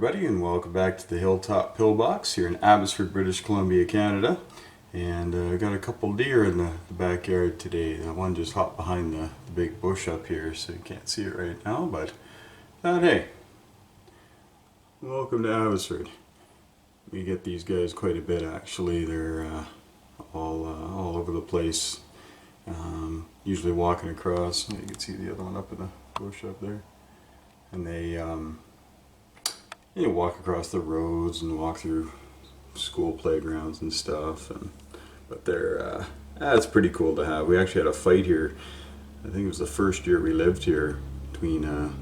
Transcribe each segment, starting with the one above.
everybody, and welcome back to the Hilltop Pillbox here in Abbotsford, British Columbia, Canada. And I got a couple deer in the backyard today. One just hopped behind the big bush up here, so you can't see it right now, but hey, welcome to Abbotsford. We get these guys quite a bit actually. They're all over the place, usually walking across. You can see the other one up in the bush up there. And they walk across the roads and walk through school playgrounds and stuff. But they're it's pretty cool to have. We actually had a fight here. I think it was the first year we lived here between a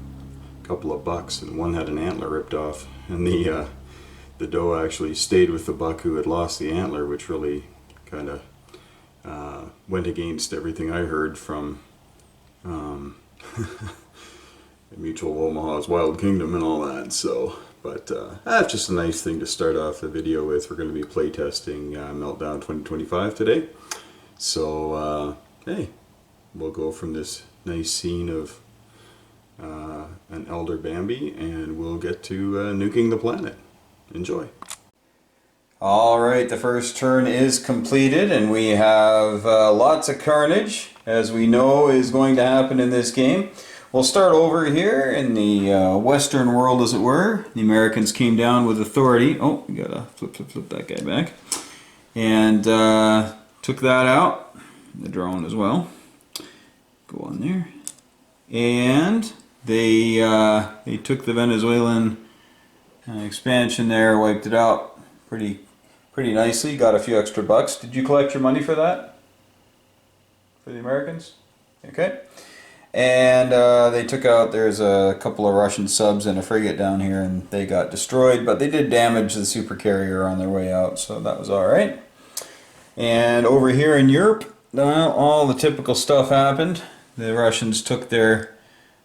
couple of bucks, and one had an antler ripped off, and the doe actually stayed with the buck who had lost the antler, which really kind of went against everything I heard from Mutual of Omaha's Wild Kingdom and all that. So, but that's just a nice thing to start off the video with. We're going to be playtesting Meltdown 2025 today. So, hey, we'll go from this nice scene of an elder Bambi, and we'll get to nuking the planet. Enjoy. Alright, the first turn is completed, and we have lots of carnage, as we know is going to happen in this game. We'll start over here in the Western world, as it were. The Americans came down with authority. Oh, we gotta flip that guy back. And took that out. The drone as well. Go on there. And they took the Venezuelan expansion there, wiped it out pretty nicely. Got a few extra bucks. Did you collect your money for that? For the Americans? Okay. And they took out, there's a couple of Russian subs and a frigate down here, and they got destroyed, but they did damage the supercarrier on their way out, so that was alright. And over here in Europe, all the typical stuff happened. The Russians took their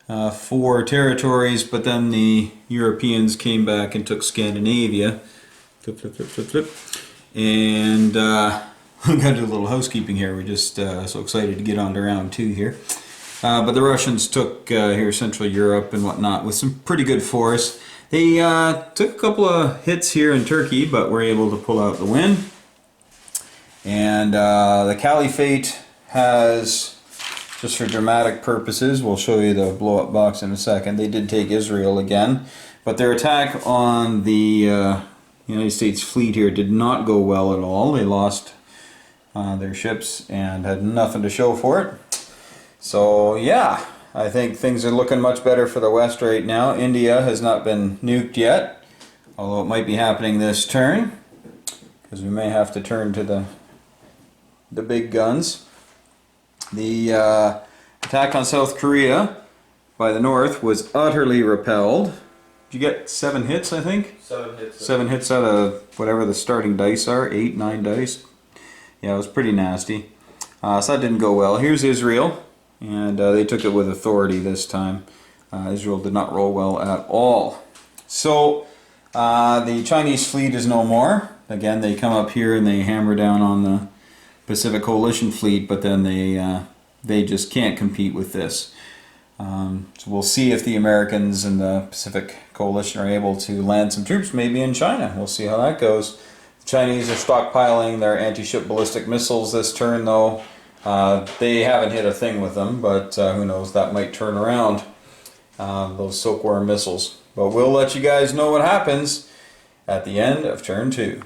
4 territories, but then the Europeans came back and took Scandinavia. Flip. And we've got to do a little housekeeping here. We're just so excited to get on to round 2 here. But the Russians took here Central Europe and whatnot with some pretty good force. They took a couple of hits here in Turkey, but were able to pull out the win. And the Caliphate has, just for dramatic purposes, we'll show you the blow-up box in a second, they did take Israel again. But their attack on the United States fleet here did not go well at all. They lost their ships and had nothing to show for it. So yeah, I think things are looking much better for the West right now. India has not been nuked yet, although it might be happening this turn, because we may have to turn to the big guns. The attack on South Korea by the North was utterly repelled. Did you get 7 hits, I think? 7 hits. 7 hits out of whatever the starting dice are, 8, 9 dice. Yeah, it was pretty nasty. So that didn't go well. Here's Israel. And they took it with authority this time. Israel did not roll well at all. So the Chinese fleet is no more. Again, they come up here and they hammer down on the Pacific Coalition fleet, but then they just can't compete with this. So we'll see if the Americans and the Pacific Coalition are able to land some troops, maybe in China. We'll see how that goes. The Chinese are stockpiling their anti-ship ballistic missiles this turn, though. They haven't hit a thing with them, but who knows, that might turn around, those Silkworm missiles. But we'll let you guys know what happens at the end of turn 2.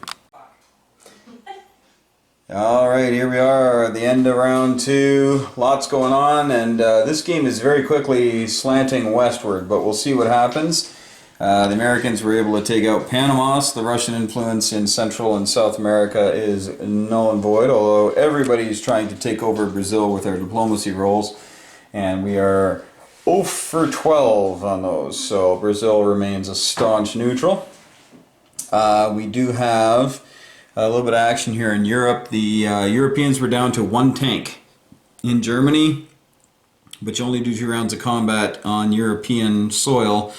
Alright, here we are at the end of round 2. Lots going on, and this game is very quickly slanting westward, but we'll see what happens. The Americans were able to take out Panama. The Russian influence in Central and South America is null and void, although everybody's trying to take over Brazil with their diplomacy roles, and we are 0 for 12 on those, so Brazil remains a staunch neutral. We do have a little bit of action here in Europe. The Europeans were down to 1 tank in Germany, but you only do 2 rounds of combat on European soil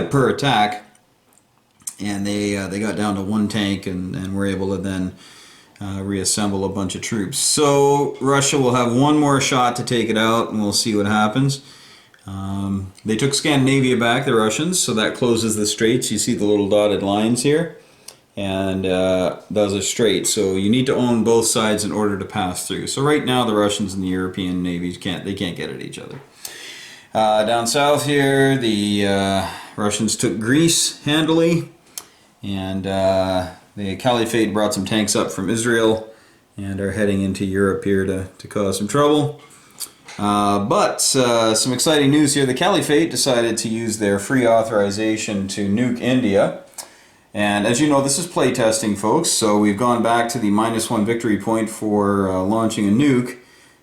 per attack, and they got down to 1 tank and were able to then reassemble a bunch of troops. So Russia will have one more shot to take it out, and we'll see what happens. They took Scandinavia back, the Russians, so that closes the straits. You see the little dotted lines here, and those are straits. So you need to own both sides in order to pass through. So right now the Russians and the European navies can't get at each other. Down south here, the Russians took Greece handily, and the Caliphate brought some tanks up from Israel and are heading into Europe here to cause some trouble. But some exciting news here. The Caliphate decided to use their free authorization to nuke India. And as you know, this is playtesting, folks, so we've gone back to the -1 victory point for launching a nuke.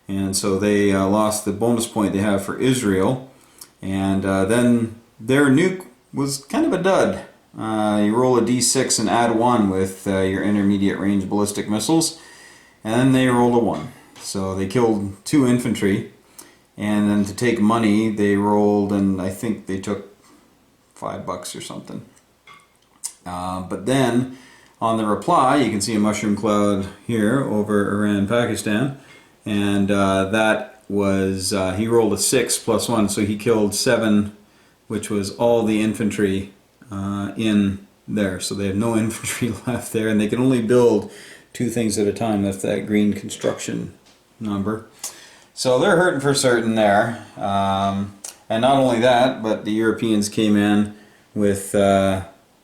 And so they lost the bonus point they have for Israel. And then their nuke was kind of a dud. You roll a d6 and add 1 with your intermediate range ballistic missiles. And then they rolled a 1. So they killed 2 infantry. And then to take money, they rolled, and I think they took $5 or something. But then, on the reply, you can see a mushroom cloud here over Iran, Pakistan. And that was, he rolled a 6 plus 1, so he killed 7, which was all the infantry in there. So they have no infantry left there, and they can only build 2 things at a time. That's that green construction number. So they're hurting for certain there. And not only that, but the Europeans came in with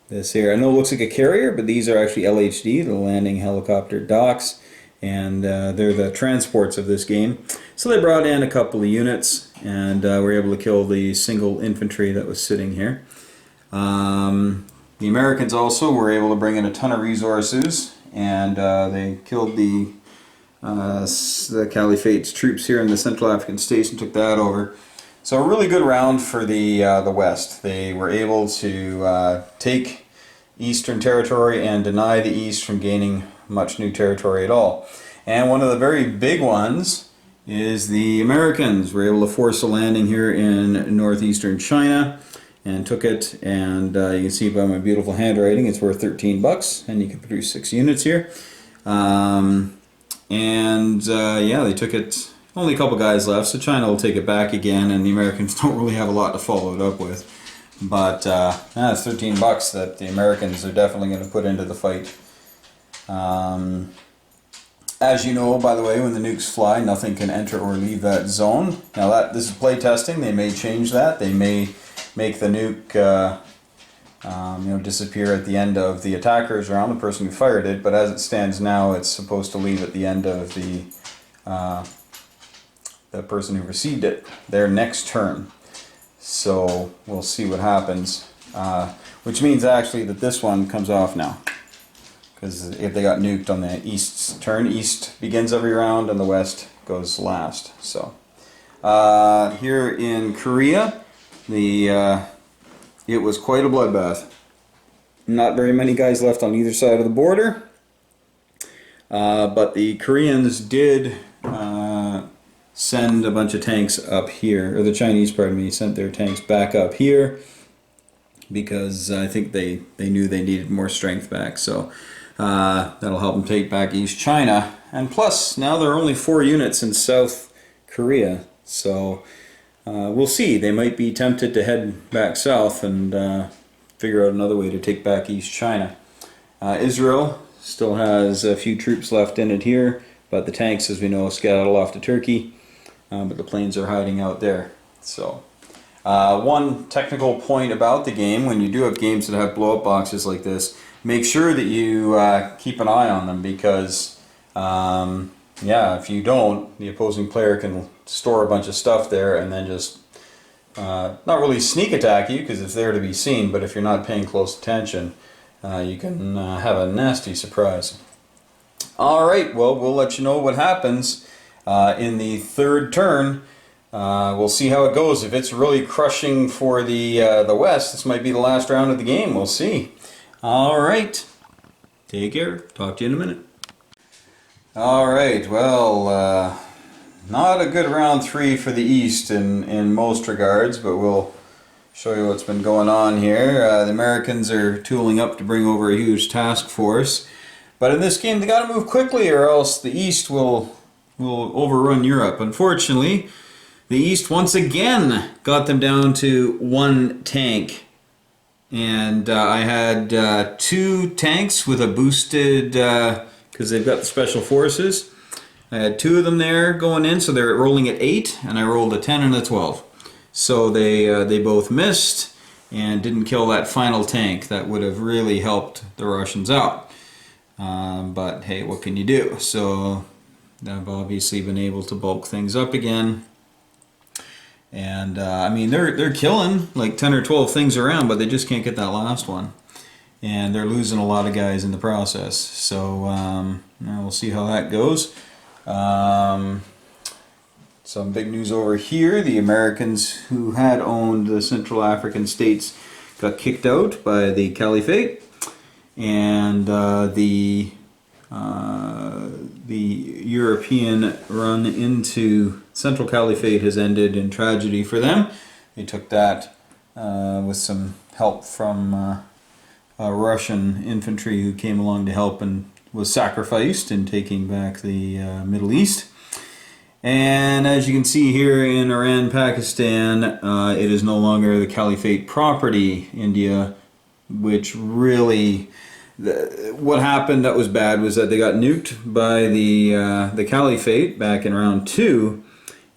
this here. I know it looks like a carrier, but these are actually LHD, the landing helicopter docks, and they're the transports of this game. So they brought in a couple of units, and were able to kill the single infantry that was sitting here. The Americans also were able to bring in a ton of resources, and they killed the Caliphate's troops here in the Central African states and took that over. So a really good round for the West. They were able to take Eastern territory and deny the East from gaining much new territory at all. And one of the very big ones is the Americans were able to force a landing here in northeastern China and took it, and you can see by my beautiful handwriting it's worth $13, and you can produce 6 units here. Yeah, they took it. Only a couple guys left, so China will take it back again, and the Americans don't really have a lot to follow it up with. But it's $13 that the Americans are definitely going to put into the fight. As you know, by the way, when the nukes fly, nothing can enter or leave that zone. Now this is playtesting. They may change that. They may make the nuke disappear at the end of the attacker's round, the person who fired it, but as it stands now, it's supposed to leave at the end of the person who received it, their next turn. So we'll see what happens, which means actually that this one comes off now, because if they got nuked on the East's turn, East begins every round and the West goes last. So here in Korea, it was quite a bloodbath. Not very many guys left on either side of the border, but the Koreans did send a bunch of tanks up here, or the Chinese, pardon me, sent their tanks back up here because I think they knew they needed more strength back. So that'll help them take back East China. And plus, now there are only 4 units in South Korea, so we'll see. They might be tempted to head back south and figure out another way to take back East China. Israel still has a few troops left in it here, but the tanks, as we know, skedaddle off to Turkey, but the planes are hiding out there. So, one technical point about the game: when you do have games that have blow-up boxes like this, make sure that you keep an eye on them, because if you don't, the opposing player can store a bunch of stuff there and then just not really sneak attack you, because it's there to be seen, but if you're not paying close attention, you can have a nasty surprise. Alright, well, we'll let you know what happens in the 3rd turn. We'll see how it goes. If it's really crushing for the West, this might be the last round of the game. We'll see. Alright, take care. Talk to you in a minute. Alright, well, not a good round 3 for the East in most regards, but we'll show you what's been going on here. The Americans are tooling up to bring over a huge task force, but in this game they got to move quickly or else the East will overrun Europe. Unfortunately, the East once again got them down to 1 tank. And I had 2 tanks with a boosted, because they've got the special forces. I had 2 of them there going in, so they're rolling at 8, and I rolled a 10 and a 12. So they both missed and didn't kill that final tank. That would have really helped the Russians out. But hey, what can you do? So I've obviously been able to bulk things up again. And I mean, they're killing like 10 or 12 things around, but they just can't get that last one. And they're losing a lot of guys in the process. So we'll see how that goes. Some big news over here. The Americans who had owned the Central African states got kicked out by the Caliphate. And the European run into Central Caliphate has ended in tragedy for them. They took that with some help from Russian infantry who came along to help and was sacrificed in taking back the Middle East. And as you can see here in Iran, Pakistan, it is no longer the Caliphate property, India, which really... what happened that was bad was that they got nuked by the Caliphate back in round 2,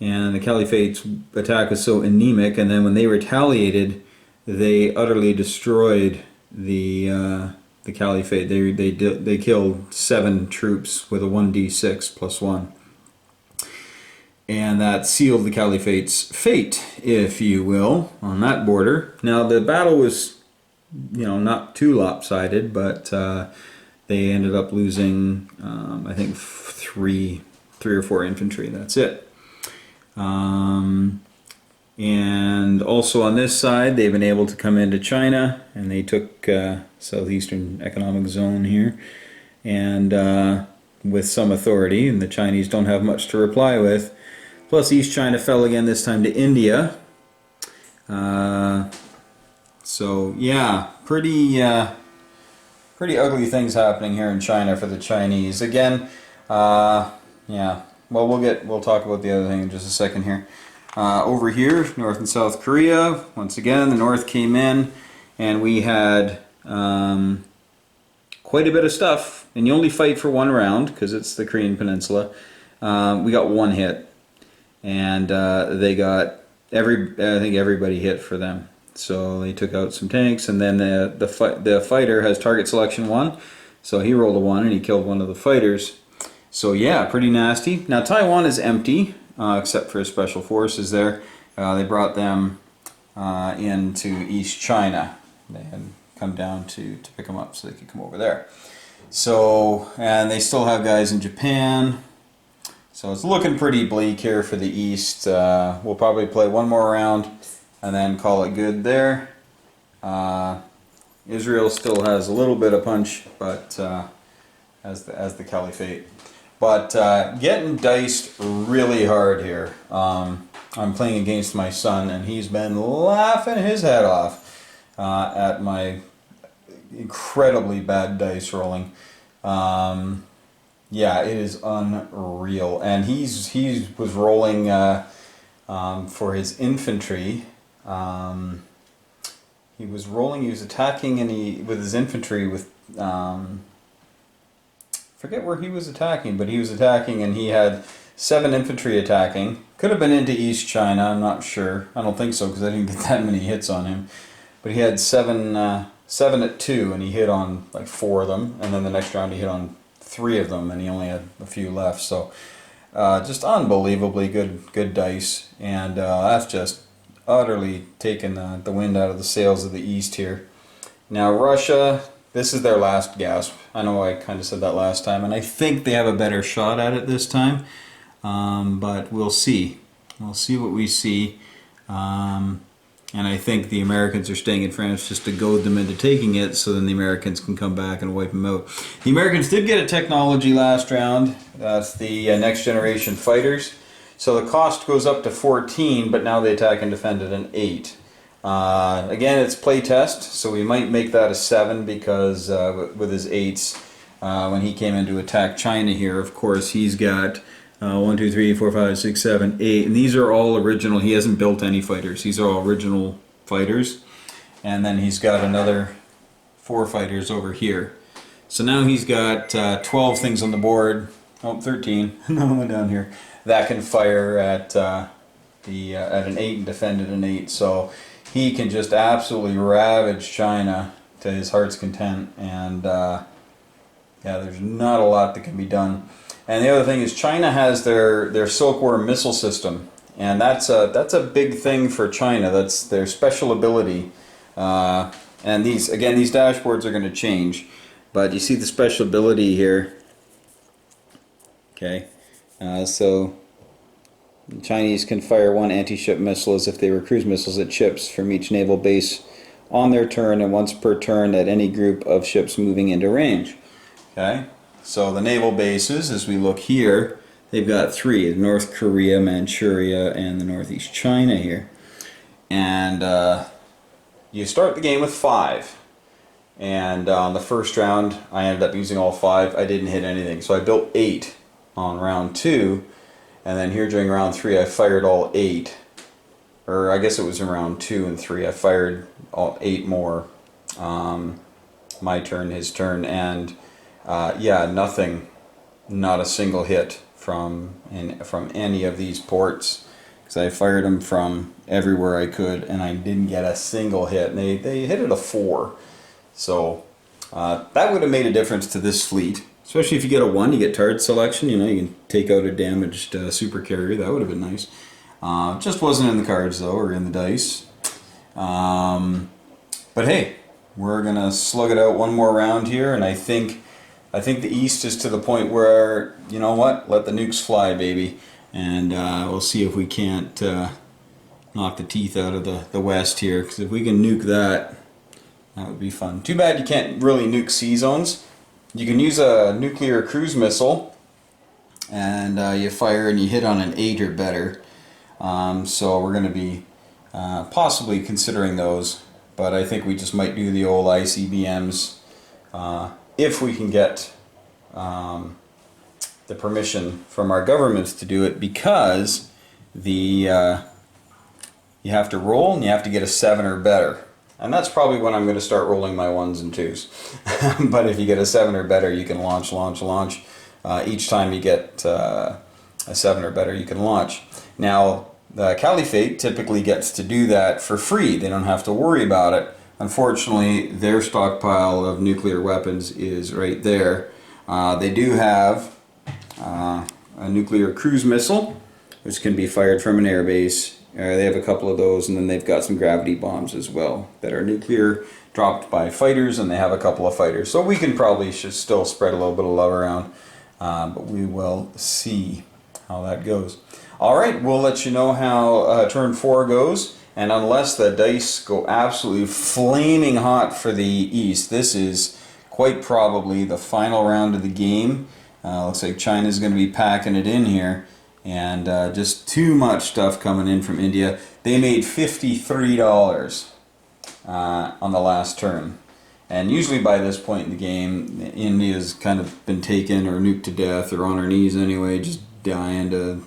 and the Caliphate's attack was so anemic, and then when they retaliated, they utterly destroyed the Caliphate. They killed 7 troops with a 1d6 plus 1. And that sealed the Caliphate's fate, if you will, on that border. Now the battle was, not too lopsided, but they ended up losing, I think, 3 or 4 infantry. That's it. And also on this side, they've been able to come into China, and they took Southeastern Economic Zone here, and with some authority, and the Chinese don't have much to reply with. Plus East China fell again, this time to India. So yeah, pretty ugly things happening here in China for the Chinese. Again, yeah. Well, we'll talk about the other thing in just a second here. Over here, North and South Korea. Once again, the North came in, and we had quite a bit of stuff. And you only fight for 1 round because it's the Korean Peninsula. We got 1 hit, and they got I think everybody hit for them. So they took out some tanks, and then the fighter has target selection 1, so he rolled a 1 and he killed one of the fighters. So yeah, pretty nasty. Now Taiwan is empty, except for special forces there. They brought them into East China. They had come down to pick them up so they could come over there. So, and they still have guys in Japan. So it's looking pretty bleak here for the East. We'll probably play 1 more round and then call it good there. Israel still has a little bit of punch, but as the Caliphate. But getting diced really hard here. I'm playing against my son, and he's been laughing his head off at my incredibly bad dice rolling. Yeah, it is unreal. And he was rolling for his infantry. He was attacking, and with his infantry with forget where he was attacking, but he was attacking, and he had 7 infantry attacking. Could have been into East China, I'm not sure. I don't think so, because I didn't get that many hits on him. But he had 7 at 2, and he hit on like 4 of them, and then the next round he hit on 3 of them, and he only had a few left. So just unbelievably good dice, and that's just utterly taken the wind out of the sails of the East here. Now Russia, this is their last gasp. I know I kind of said that last time, and I think they have a better shot at it this time, but we'll see. We'll see what we see. And I think the Americans are staying in France just to goad them into taking it, so then the Americans can come back and wipe them out. The Americans did get a technology last round. That's the next generation fighters. So the cost goes up to 14, but now they attack and defend at an 8. Again, it's playtest, so we might make that a 7, because with his 8s, when he came in to attack China here, of course, he's got 1, 2, 3, 4, 5, 6, 7, 8, and these are all original. He hasn't built any fighters. These are all original fighters. And then he's got another 4 fighters over here. So now he's got 12 things on the board. Oh, 13. No one down here that can fire at at an 8 and defend at an 8. So he can just absolutely ravage China to his heart's content. And yeah, there's not a lot that can be done. And the other thing is China has their Silkworm missile system, and that's a big thing for China. That's their special ability. And these dashboards are going to change, but you see the special ability here. Okay, so the Chinese can fire 1 anti-ship missile as if they were cruise missiles at ships from each naval base on their turn, and once per turn at any group of ships moving into range. Okay, so the naval bases, as we look here, they've got 3: North Korea, Manchuria, and the Northeast China here. And you start the game with 5. And on the first round, I ended up using all 5. I didn't hit anything, so I built 8 on round 2. And then here during round 3, I fired all 8. Or I guess it was in round 2 and 3. I fired all 8 more. My turn, his turn, and yeah, nothing, not a single hit from any of these ports, because I fired them from everywhere I could, and I didn't get a single hit. And they hit it a 4, so that would have made a difference to this fleet. Especially if you get a 1, you get turret selection. You know, you can take out a damaged super carrier. That would have been nice. Just wasn't in the cards though, or in the dice. But hey, we're gonna slug it out one more round here, and I think the East is to the point where, you know what, let the nukes fly, baby, and we'll see if we can't knock the teeth out of the West here, because if we can nuke that, that would be fun. Too bad you can't really nuke sea zones. You can use a nuclear cruise missile, and you fire and you hit on an 8 or better. So we're going to be possibly considering those, but I think we just might do the old ICBMs if we can get the permission from our governments to do it, because you have to roll and you have to get a 7 or better. And that's probably when I'm going to start rolling my 1s and 2s. But if you get a 7 or better, you can launch. Each time you get a 7 or better, you can launch. Now, the Caliphate typically gets to do that for free. They don't have to worry about it. Unfortunately, their stockpile of nuclear weapons is right there. They do have a nuclear cruise missile, which can be fired from an airbase. They have a couple of those, and then they've got some gravity bombs as well that are nuclear, dropped by fighters, and they have a couple of fighters. So we can probably still spread a little bit of love around, but we will see how that goes. Alright, we'll let you know how turn 4 goes, and unless the dice go absolutely flaming hot for the East, this is quite probably the final round of the game. Looks like China's going to be packing it in here. And just too much stuff coming in from India. They made $53 on the last turn. And usually by this point in the game, India's kind of been taken or nuked to death, or on her knees anyway, just dying to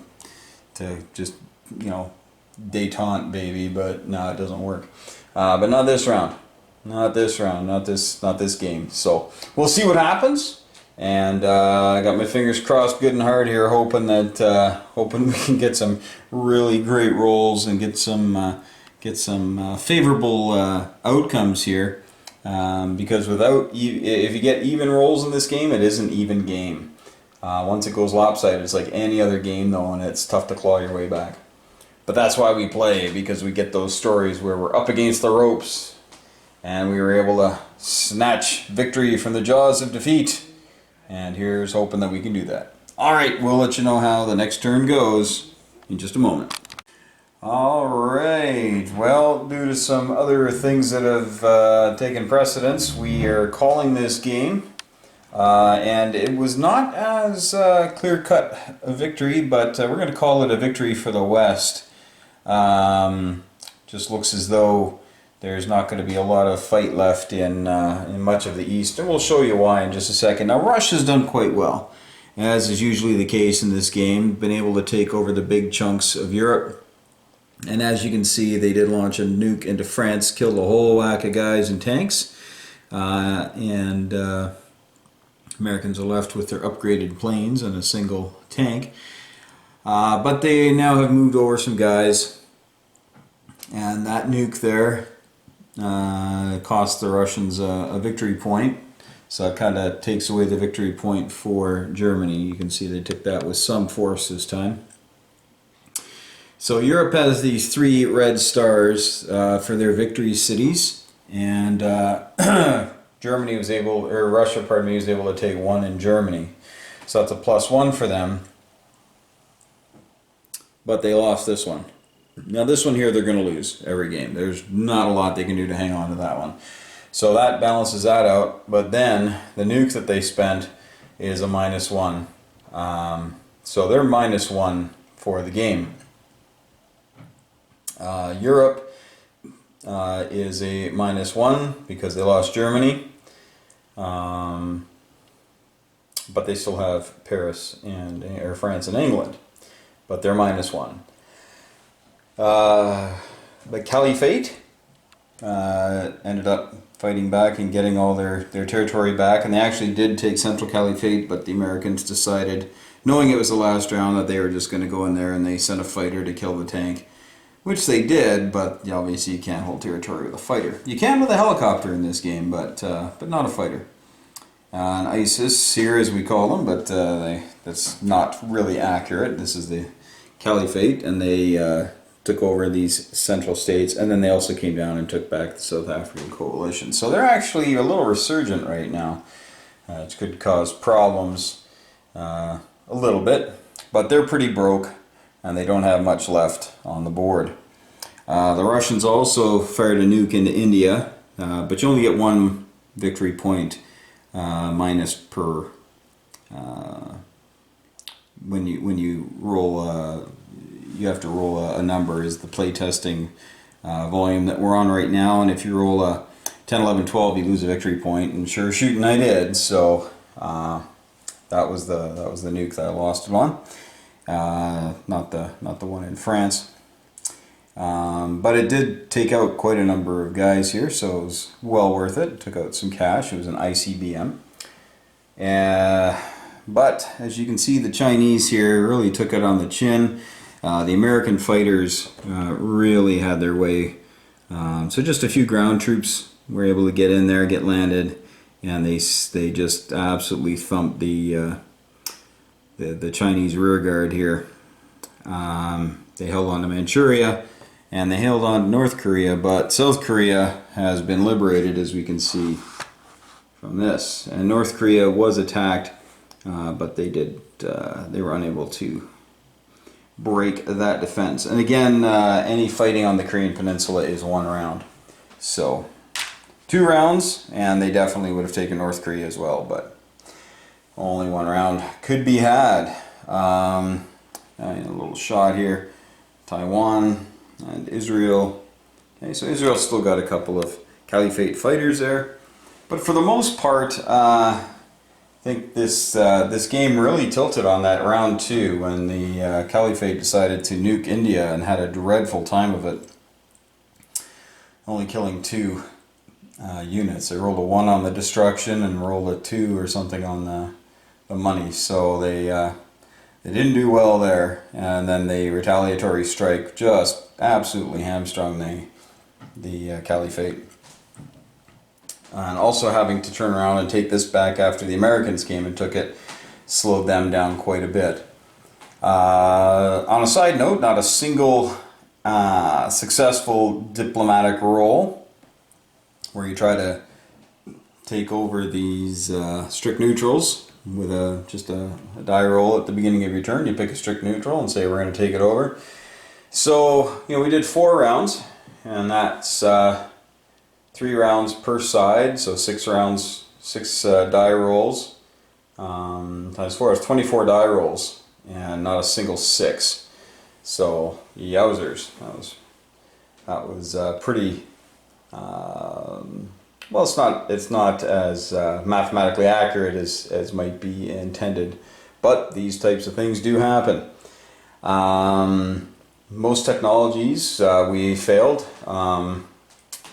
just, you know, détente, baby. But no, it doesn't work. But not this round. Not this round. Not this game. So we'll see what happens. And I got my fingers crossed good and hard here, hoping we can get some really great rolls and get some favorable outcomes here. Because if you get even rolls in this game, it is an even game. Once it goes lopsided, it's like any other game though, and it's tough to claw your way back. But that's why we play, because we get those stories where we're up against the ropes, and we were able to snatch victory from the jaws of defeat. And here's hoping that we can do that. Alright, we'll let you know how the next turn goes in just a moment. Alright, well, due to some other things that have taken precedence, we are calling this game. And it was not as clear-cut a victory, but we're going to call it a victory for the West. Just looks as though there's not going to be a lot of fight left in much of the East, and we'll show you why in just a second. Now, Russia's done quite well, as is usually the case in this game, been able to take over the big chunks of Europe. And as you can see, they did launch a nuke into France, killed a whole whack of guys and tanks, and Americans are left with their upgraded planes and a single tank. But they now have moved over some guys, and that nuke there cost the Russians a victory point. So it kind of takes away the victory point for Germany. You can see they took that with some force this time. So Europe has these 3 red stars for their victory cities, and Germany was able, or Russia, pardon me, was able to take 1 in Germany. So that's a +1 for them. But they lost this one. Now this one here they're going to lose every game. There's not a lot they can do to hang on to that one. So that balances that out, but then the nuke that they spent is a -1. So they're -1 for the game. Europe is a -1 because they lost Germany, but they still have Paris and or France and England, but they're -1. The Caliphate ended up fighting back and getting all their territory back, and they actually did take Central Caliphate, but the Americans decided, knowing it was the last round, that they were just going to go in there, and they sent a fighter to kill the tank, which they did, but obviously you can't hold territory with a fighter. You can with a helicopter in this game, but not a fighter. And ISIS here, as we call them, but that's not really accurate. This is the Caliphate, and they took over these central states, and then they also came down and took back the South African coalition. So they're actually a little resurgent right now. It could cause problems a little bit, but they're pretty broke, and they don't have much left on the board. The Russians also fired a nuke into India, but you only get 1 victory point minus per when you roll. You have to roll a number, is the playtesting volume that we're on right now, and if you roll a 10, 11, 12, you lose a victory point, and sure shooting I did, so that was the nuke that I lost it on, not the one in France, but it did take out quite a number of guys here, so it was well worth it. It took out some cash. It was an ICBM, but as you can see, the Chinese here really took it on the chin. The American fighters really had their way. So just a few ground troops were able to get in there, get landed, and they just absolutely thumped the Chinese rear guard here. They held on to Manchuria, and they held on to North Korea, but South Korea has been liberated, as we can see from this. And North Korea was attacked, but they were unable to break that defense. And again, any fighting on the Korean Peninsula is 1 round. So 2 rounds, and they definitely would have taken North Korea as well, but only 1 round could be had. A little shot here. Taiwan and Israel. Okay, so Israel's still got a couple of Caliphate fighters there. But for the most part, I think this game really tilted on that round 2 when the Caliphate decided to nuke India and had a dreadful time of it, only killing 2 units. They rolled a 1 on the destruction and rolled a 2 or something on the money, so they didn't do well there. And then the retaliatory strike just absolutely hamstrung the Caliphate. And also having to turn around and take this back after the Americans came and took it slowed them down quite a bit. On a side note, not a single successful diplomatic roll where you try to take over these strict neutrals with just a die roll at the beginning of your turn. You pick a strict neutral and say we're going to take it over. So we did 4 rounds, and that's 3 rounds per side, so 6 rounds, 6 die rolls, times 4 is 24 die rolls, and not a single 6. So yowzers, that was pretty. Well, it's not as mathematically accurate as might be intended, but these types of things do happen. Most technologies we failed,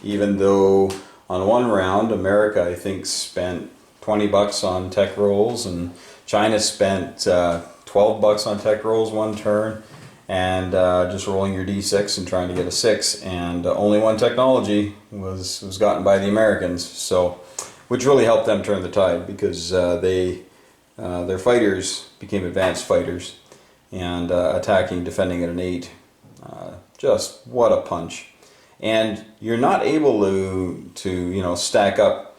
even though on one round America I think spent $20 on tech rolls, and China spent $12 on tech rolls one turn, and just rolling your d6 and trying to get a 6, and only one technology was gotten by the Americans, so which really helped them turn the tide, because their fighters became advanced fighters, and attacking, defending at an 8, just what a punch. And you're not able to stack up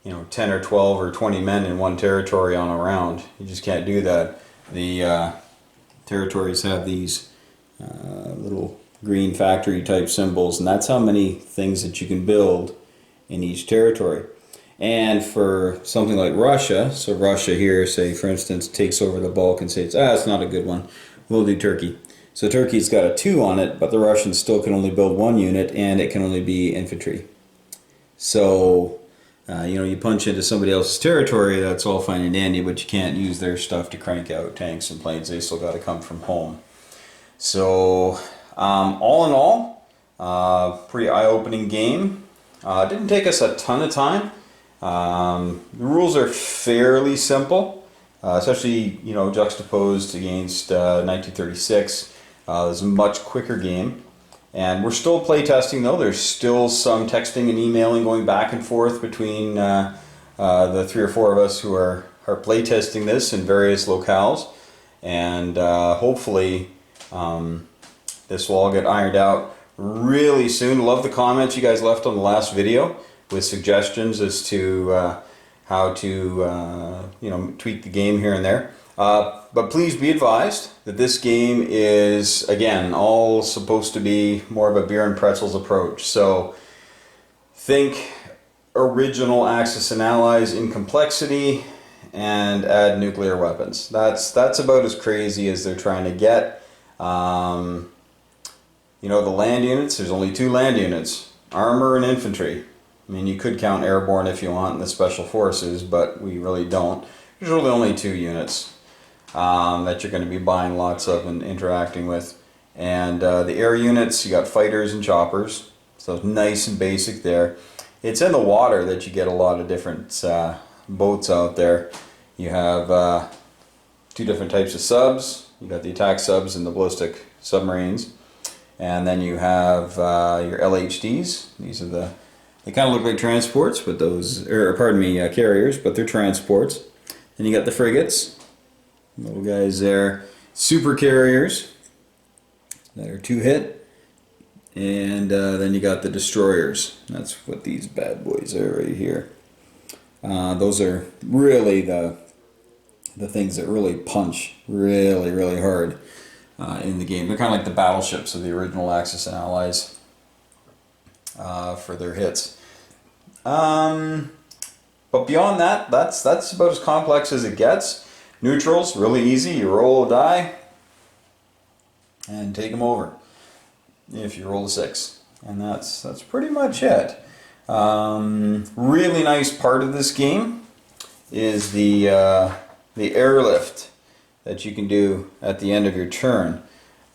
10 or 12 or 20 men in one territory on a round. You just can't do that. The territories have these little green factory type symbols, and that's how many things that you can build in each territory. And for something like Russia, so Russia here, say for instance, takes over the Balkan states. It's not a good one. We'll do Turkey. So Turkey's got a 2 on it, but the Russians still can only build 1 unit, and it can only be infantry. So you punch into somebody else's territory, that's all fine and dandy, but you can't use their stuff to crank out tanks and planes. They still got to come from home. So all in all, pretty eye-opening game. Didn't take us a ton of time. The rules are fairly simple, especially juxtaposed against 1936. It's a much quicker game, and we're still playtesting though. There's still some texting and emailing going back and forth between the 3 or 4 of us who are playtesting this in various locales, and hopefully this will all get ironed out really soon. Love the comments you guys left on the last video with suggestions as to how to tweak the game here and there. But please be advised that this game is, again, all supposed to be more of a beer and pretzels approach. So think original Axis and Allies in complexity and add nuclear weapons. That's about as crazy as they're trying to get. The land units, there's only 2 land units, armor and infantry. I mean, you could count airborne if you want in the special forces, but we really don't. There's really only 2 units that you're going to be buying lots of and interacting with. And the air units, you got fighters and choppers, so nice and basic there. It's in the water that you get a lot of different boats out there. You have 2 different types of subs. You got the attack subs and the ballistic submarines. And then you have your LHDs. These are they kind of look like transports, but carriers, but they're transports. Then you got the frigates, little guys there, super carriers that are 2-hit, and then you got the destroyers. That's what these bad boys are right here. Those are really the things that really punch really, really hard in the game. They're kind of like the battleships of the original Axis and Allies for their hits. But beyond that, that's about as complex as it gets. Neutrals, really easy. You roll a die and take them over if you roll a 6. And that's pretty much it. Really nice part of this game is the airlift that you can do at the end of your turn.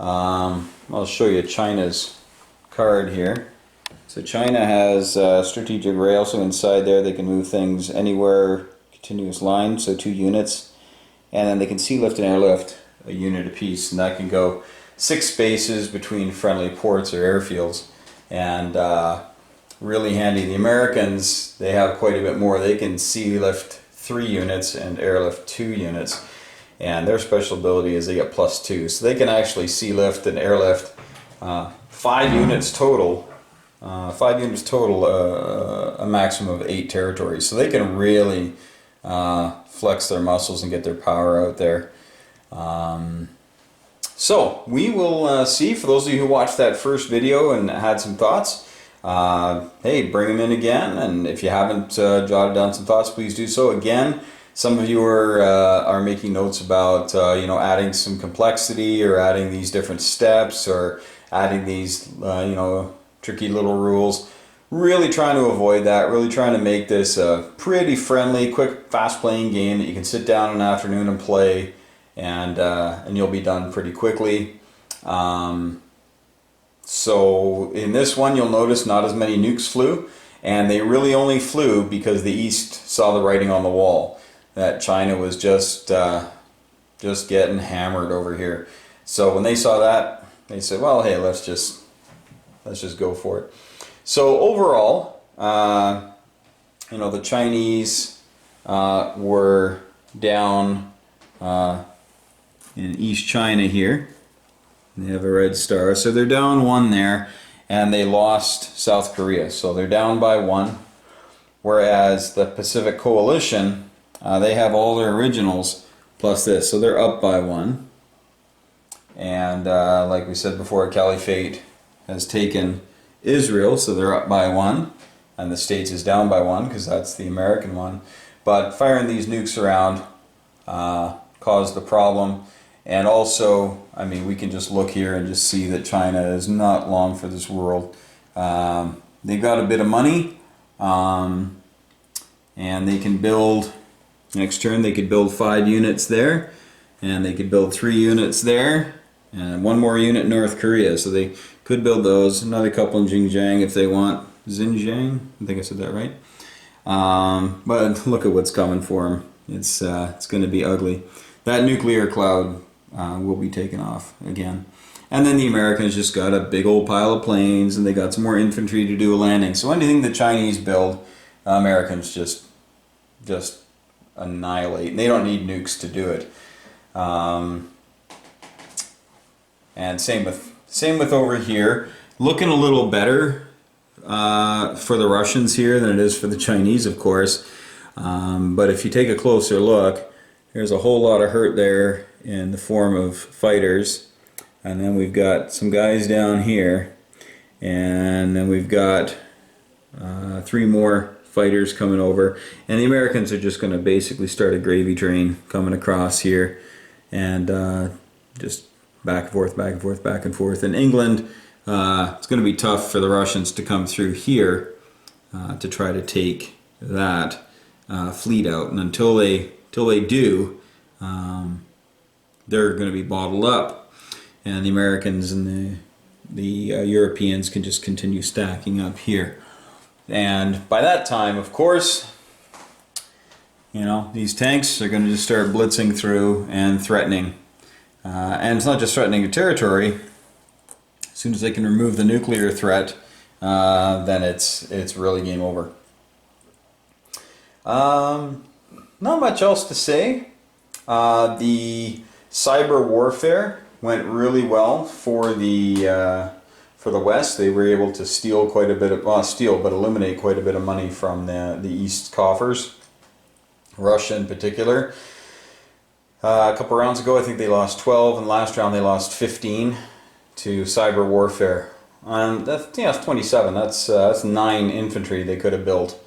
I'll show you China's card here. So China has strategic rail, so inside there they can move things anywhere, continuous line, so 2 units. And then they can sea lift and airlift a unit apiece, and that can go 6 spaces between friendly ports or airfields. And really handy. The Americans, they have quite a bit more. They can sea lift 3 units and airlift 2 units. And their special ability is they get +2. So they can actually sea lift and airlift 5 units total. 5 units total, a maximum of 8 territories. So they can really flex their muscles and get their power out there. So we will see, for those of you who watched that first video and had some thoughts, hey, bring them in again. And if you haven't jotted down some thoughts, please do so. Again, some of you are making notes about adding some complexity, or adding these different steps, or adding these tricky little rules. Really trying to avoid that, really trying to make this a pretty friendly, quick, fast playing game that you can sit down in an afternoon and play and you'll be done pretty quickly. So in this one, you'll notice not as many nukes flew, and they really only flew because the East saw the writing on the wall that China was just getting hammered over here. So when they saw that, they said, well, hey, let's just go for it. So overall, the Chinese were down in East China here. They have a red star, so they're down 1 there, and they lost South Korea, so they're down by 1. Whereas the Pacific Coalition, they have all their originals plus this, so they're up by 1. And like we said before, Caliphate has taken Israel, so they're up by 1, and the States is down by 1 because that's the American one. But firing these nukes around caused the problem. And also, I mean, we can just look here and just see that China is not long for this world. They've got a bit of money, and they can build, next turn they could build 5 units there, and they could build 3 units there, and 1 more unit in North Korea. So they could build those, another couple in Xinjiang if they want. Xinjiang, I think I said that right. But look at what's coming for them. It's going to be ugly. That nuclear cloud will be taken off again. And then the Americans just got a big old pile of planes, and they got some more infantry to do a landing. So anything the Chinese build, Americans just annihilate. And they don't need nukes to do it. And same with over here. Looking a little better for the Russians here than it is for the Chinese, of course. But if you take a closer look, there's a whole lot of hurt there in the form of fighters. And then we've got some guys down here. And then we've got 3 more fighters coming over. And the Americans are just going to basically start a gravy train coming across here. And just back and forth, back and forth, back and forth. In England, it's going to be tough for the Russians to come through here to try to take that fleet out. And until they do, they're going to be bottled up, and the Americans and the Europeans can just continue stacking up here. And by that time, of course, these tanks are going to just start blitzing through and threatening. And it's not just threatening your territory. As soon as they can remove the nuclear threat, then it's really game over. Not much else to say. The cyber warfare went really well for the West. They were able to steal quite a bit of, but eliminate quite a bit of money from the East coffers. Russia in particular. A couple rounds ago, I think they lost 12, and last round they lost 15 to cyber warfare. And that's 27. That's 9 infantry they could have built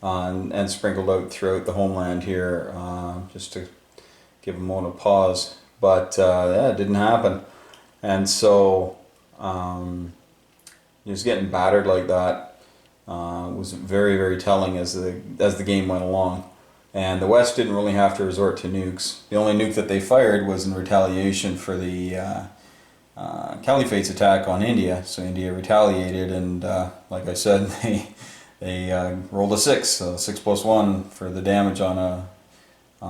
and sprinkled out throughout the homeland here, just to give a moment of pause. But yeah, it didn't happen, and so just getting battered like that was very, very telling as the game went along. And the West didn't really have to resort to nukes. The only nuke that they fired was in retaliation for the Caliphate's attack on India. So India retaliated, and like I said, they rolled a 6, so 6 plus 1 for the damage on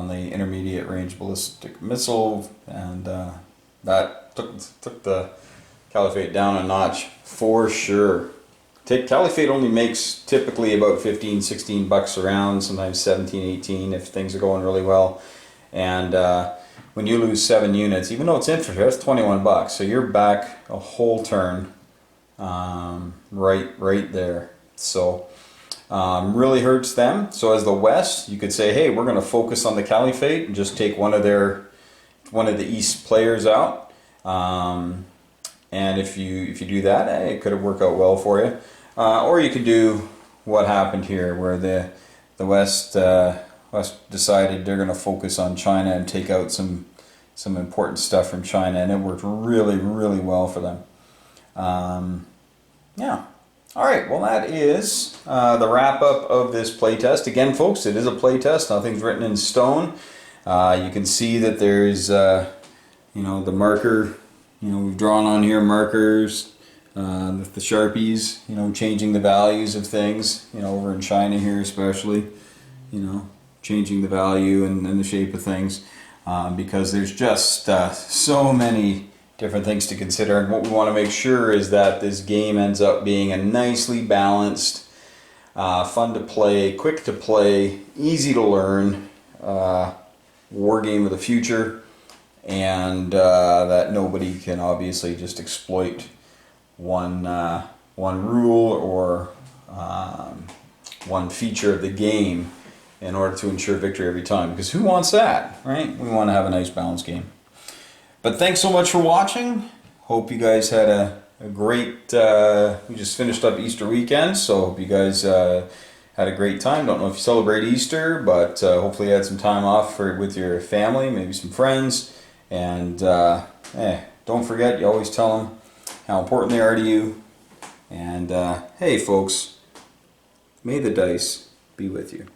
the intermediate range ballistic missile, and that took the Caliphate down a notch for sure. Caliphate only makes typically about 15, 16 bucks a round, sometimes 17, 18 if things are going really well. And when you lose 7 units, even though it's infantry, that's 21 bucks. So you're back a whole turn right there. So really hurts them. So as the West, you could say, hey, we're going to focus on the Caliphate and just take one of the East players out. And if you do that, it could have worked out well for you. Or you could do what happened here, where the West decided they're going to focus on China and take out some important stuff from China, and it worked really, really well for them. Yeah. All right. Well, that is the wrap up of this playtest. Again, folks, it is a playtest. Nothing's written in stone. You can see that there's, you know, the marker, you know, we've drawn on here markers, with the Sharpies, you know, changing the values of things, you know, over in China here especially, you know, changing the value and the shape of things, because there's just so many different things to consider. And what we want to make sure is that this game ends up being a nicely balanced, fun to play, quick to play, easy to learn war game of the future, and that nobody can obviously just exploit one rule or one feature of the game in order to ensure victory every time, because who wants that, right? We want to have a nice balanced game. But thanks so much for watching. Hope you guys had a great, we just finished up Easter weekend, so hope you guys had a great time. Don't know if you celebrate Easter, but hopefully you had some time off with your family, maybe some friends. And don't forget, you always tell them how important they are to you. And hey folks, may the dice be with you.